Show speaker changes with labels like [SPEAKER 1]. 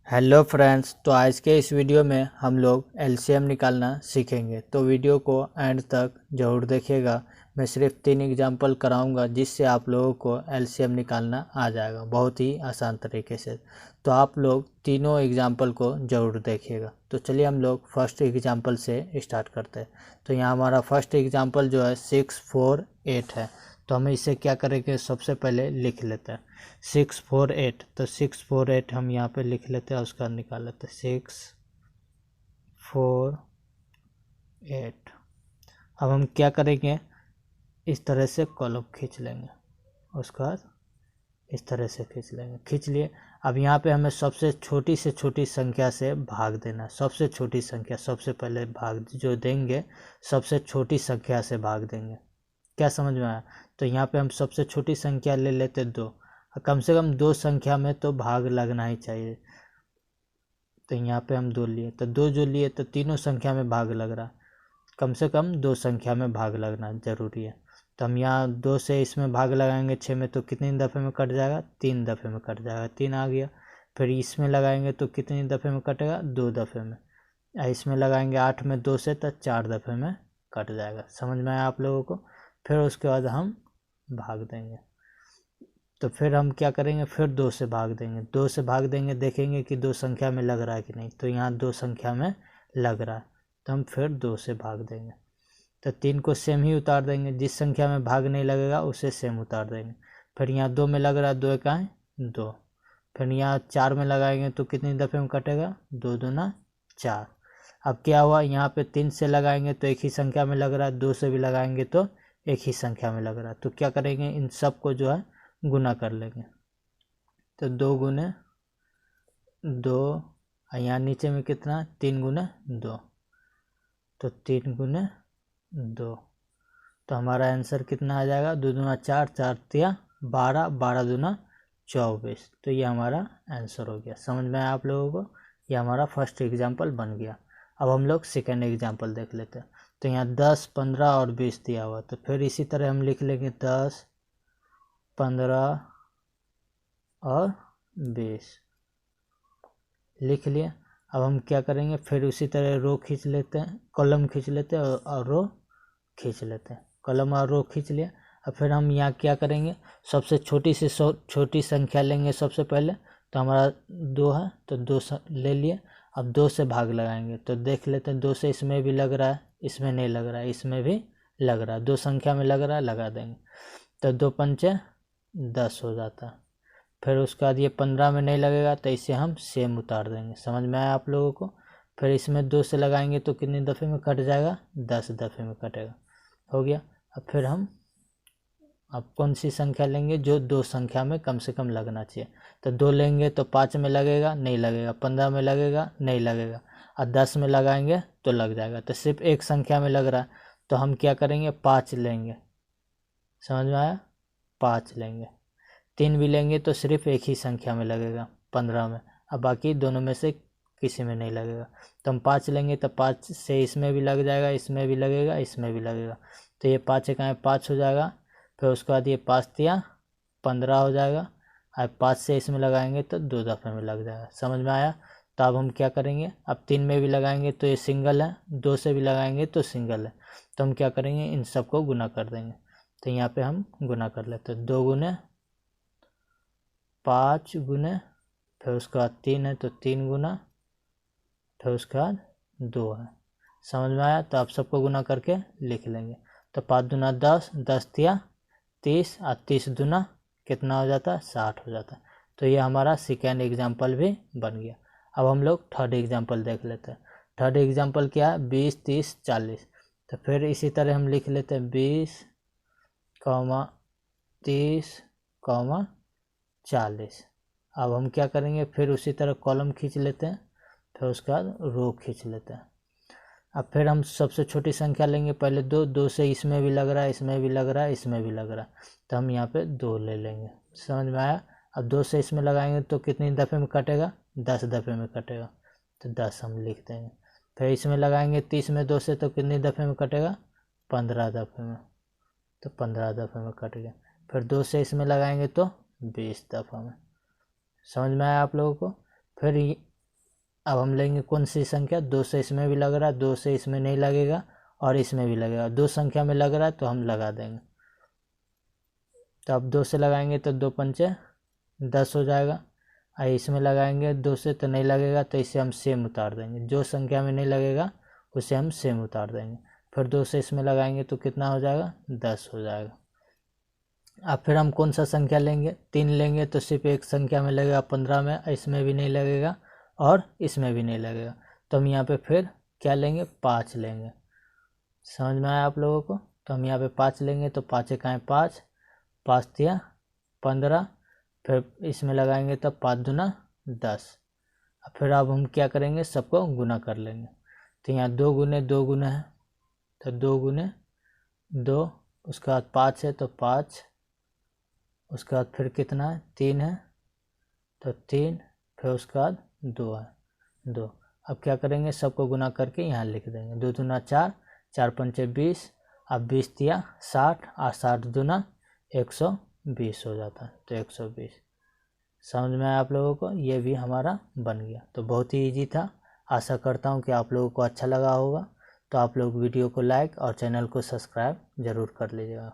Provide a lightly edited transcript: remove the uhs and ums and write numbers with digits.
[SPEAKER 1] Hello friends, तो आज के इस वीडियो में हम लोग एलसीएम निकालना सीखेंगे। तो वीडियो को एंड तक ज़रूर देखिएगा। मैं सिर्फ 3 एग्जांपल कराऊंगा जिससे आप लोगों को एलसीएम निकालना आ जाएगा बहुत ही आसान तरीके से। तो आप लोग तीनों एग्जांपल को ज़रूर देखिएगा। तो चलिए हम लोग फर्स्ट एग्जांपल से स्टार्ट करते हैं। तो यहाँ हमारा फर्स्ट एग्जांपल जो है 648 है। तो हम इसे क्या करेंगे, सबसे पहले लिख लेते हैं 648। तो 648 हम यहाँ पे लिख लेते हैं, उसका निकाल लेते हैं 648। अब हम क्या करेंगे, इस तरह से कॉलम खींच लेंगे, उसके बाद इस तरह से खींच लेंगे, खींच लिए। अब यहाँ पे हमें सबसे छोटी से छोटी संख्या से भाग देना है। सबसे छोटी संख्या, सबसे पहले भाग जो देंगे सबसे छोटी संख्या से भाग देंगे। क्या समझ में आया? तो यहाँ पे हम सबसे छोटी संख्या ले लेते 2। कम से कम 2 संख्या में तो भाग लगना ही चाहिए। तो यहाँ पे हम 2 लिए, तो 2 जो लिए तो तीनों संख्या में भाग लग रहा है। कम से कम 2 संख्या में भाग लगना ज़रूरी है। तो हम यहाँ 2 से इसमें भाग लगाएंगे 6 में, तो कितनी दफ़े में कट जाएगा? 3 दफ़े में कट जाएगा, 3 आ गया। फिर इसमें लगाएंगे तो कितनी दफ़े में कटेगा? 2 दफ़े में। इसमें लगाएंगे 8 में 2 से, तो 4 दफ़े में कट जाएगा। समझ में आया आप लोगों को? फिर उसके बाद हम भाग देंगे। तो फिर हम क्या करेंगे, फिर 2 से भाग देंगे। 2 से भाग देंगे, देखेंगे कि 2 संख्या में लग रहा है कि नहीं। तो यहाँ 2 संख्या में लग रहा है, तो हम फिर 2 से भाग देंगे। तो 3 को सेम ही उतार देंगे, जिस संख्या में भाग नहीं लगेगा उसे सेम उतार देंगे। फिर यहाँ 2 में लग रहा है, 2 का है 2। फिर यहाँ 4 में लगाएंगे तो कितनी दफ़े में कटेगा? 2 दूना 4। अब क्या हुआ, यहाँ पे 3 से लगाएंगे तो एक ही संख्या में लग रहा है, 2 से भी लगाएंगे तो एक ही संख्या में लग रहा है। तो क्या करेंगे, इन सब को जो है गुना कर लेंगे। तो 2 गुने 2, यहाँ नीचे में कितना? 3 गुने 2, तो 3 गुने 2। तो हमारा आंसर कितना आ जाएगा? 2 दूना 4, 4 तिया 12, 12 दूना 24। तो ये हमारा आंसर हो गया। समझ में आया आप लोगों को? ये हमारा फर्स्ट एग्जाम्पल बन गया। अब हम लोग सेकेंड एग्जाम्पल देख लेते हैं। तो यहाँ 10, 15 और 20 दिया हुआ, तो फिर इसी तरह हम लिख लेंगे 10, 15 और 20 लिख लिए। अब हम क्या करेंगे, फिर उसी तरह रो खींच लेते हैं, कॉलम खींच लेते हैं और रो खींच लेते हैं। कॉलम और रो खींच लिया। अब फिर हम यहाँ क्या करेंगे, सबसे छोटी से छोटी संख्या लेंगे सबसे पहले। तो हमारा 2 है, तो 2 ले लिए। अब 2 से भाग लगाएंगे, तो देख लेते हैं 2 से इसमें भी लग रहा है, इसमें नहीं लग रहा है, इसमें भी लग रहा है, 2 संख्या में लग रहा है, लगा देंगे। तो 2 पंचे 10 हो जाता है। फिर उसके बाद ये 15 में नहीं लगेगा, तो इसे हम सेम उतार देंगे। समझ में आया आप लोगों को? फिर इसमें 2 से लगाएंगे तो कितनी दफ़े में कट जाएगा? 10 दफ़े में कटेगा। हो गया। अब फिर हम कौन सी संख्या लेंगे जो 2 संख्या में कम से कम लगना चाहिए? तो 2 लेंगे तो 5 में लगेगा, नहीं लगेगा। 15 में लगेगा, नहीं लगेगा। और 10 में लगाएंगे तो लग जाएगा। तो सिर्फ एक संख्या में लग रहा है, तो हम क्या करेंगे, 5 लेंगे। समझ में आया? 5 लेंगे। 3 भी लेंगे तो सिर्फ एक ही संख्या में लगेगा, 15 में। अब बाकी दोनों में से किसी में नहीं लगेगा। तो हम 5 लेंगे, तो 5 से इसमें भी लग जाएगा, इसमें भी लगेगा, इसमें भी लगेगा। तो ये 5 एकाएँ 5 हो जाएगा। फिर उसके बाद ये 5 तिया 15 हो जाएगा। अब 5 से इसमें लगाएंगे तो 2 दफ़े में लग जाएगा। समझ में आया? तो अब हम क्या करेंगे, अब 3 में भी लगाएंगे तो ये सिंगल है, 2 से भी लगाएंगे तो सिंगल है। तो हम क्या करेंगे, इन सबको गुना कर देंगे। तो यहाँ पे हम गुना कर लेते हैं, 2 गुने 5 गुने, फिर उसके बाद 3 है तो 3 गुना, फिर उसके बाद 2 है। समझ में आया? तो आप सबको गुना करके लिख लेंगे। तो 5 दूना 10, 10 तिया 30, और 30 दूना कितना हो जाता है? 60 हो जाता है। तो ये हमारा सेकेंड एग्जाम्पल भी बन गया। अब हम लोग थर्ड एग्जाम्पल देख लेते हैं। थर्ड एग्जाम्पल क्या है? 20, 30, 40। तो फिर इसी तरह हम लिख लेते हैं 20, 30, 40। अब हम क्या करेंगे, फिर उसी तरह कॉलम खींच लेते हैं, फिर उसके बाद रो खींच लेते हैं। अब फिर हम सबसे छोटी संख्या लेंगे, पहले 2, 2 से इसमें भी लग रहा है, इसमें भी लग रहा है, इसमें भी लग रहा है, तो हम यहाँ पे 2 ले लेंगे। समझ में आया? अब 2 से इसमें लगाएंगे तो कितनी दफ़े में कटेगा? 10 दफ़े में कटेगा। तो 10 हम लिख देंगे। फिर इसमें लगाएंगे 30 में 2 से, तो कितनी दफ़े में कटेगा? 15 दफ़े में। तो 15 दफ़े में कट गया। फिर 2 से इसमें लगाएंगे तो 20 दफ़ा में। समझ में आया आप लोगों को? फिर अब हम लेंगे कौन सी संख्या, 2 से इसमें भी लग रहा है, 2 से इसमें नहीं लगेगा और इसमें भी लगेगा, 2 संख्या में लग रहा है तो हम लगा देंगे। तो अब 2 से लगाएंगे तो 2 पंचे 10 हो जाएगा, और इसमें लगाएंगे 2 से तो नहीं लगेगा, तो इसे हम सेम उतार देंगे, जो संख्या में नहीं लगेगा उसे हम सेम उतार देंगे। फिर 2 से इसमें लगाएंगे तो कितना हो जाएगा, 10 हो जाएगा। अब फिर हम कौन सा संख्या लेंगे, 3 लेंगे तो सिर्फ एक संख्या में लगेगा 15 में, इसमें भी नहीं लगेगा और इसमें भी नहीं लगेगा, तो हम यहाँ पे फिर क्या लेंगे, 5 लेंगे। समझ में आया आप लोगों को? तो हम यहाँ पे 5 लेंगे, तो 5 का है 5, 5 दिया 15, फिर इसमें लगाएंगे तब 5 दूना 10। फिर अब हम क्या करेंगे, सबको गुना कर लेंगे। तो यहाँ 2 गुने 2 गुना है, तो 2 गुने 2, उसके बाद 5 है तो 5, उसके बाद फिर कितना है, 3 है तो 3, फिर उसके बाद 2 है 2। अब क्या करेंगे, सबको गुना करके यहाँ लिख देंगे, 2 दूना 4, 4 पंचे 20, अब 20 दिया 60, और 60 दूना 120 हो जाता है, तो 120। समझ में आया आप लोगों को? ये भी हमारा बन गया। तो बहुत ही इजी था। आशा करता हूँ कि आप लोगों को अच्छा लगा होगा। तो आप लोग वीडियो को लाइक और चैनल को सब्सक्राइब ज़रूर कर लीजिएगा।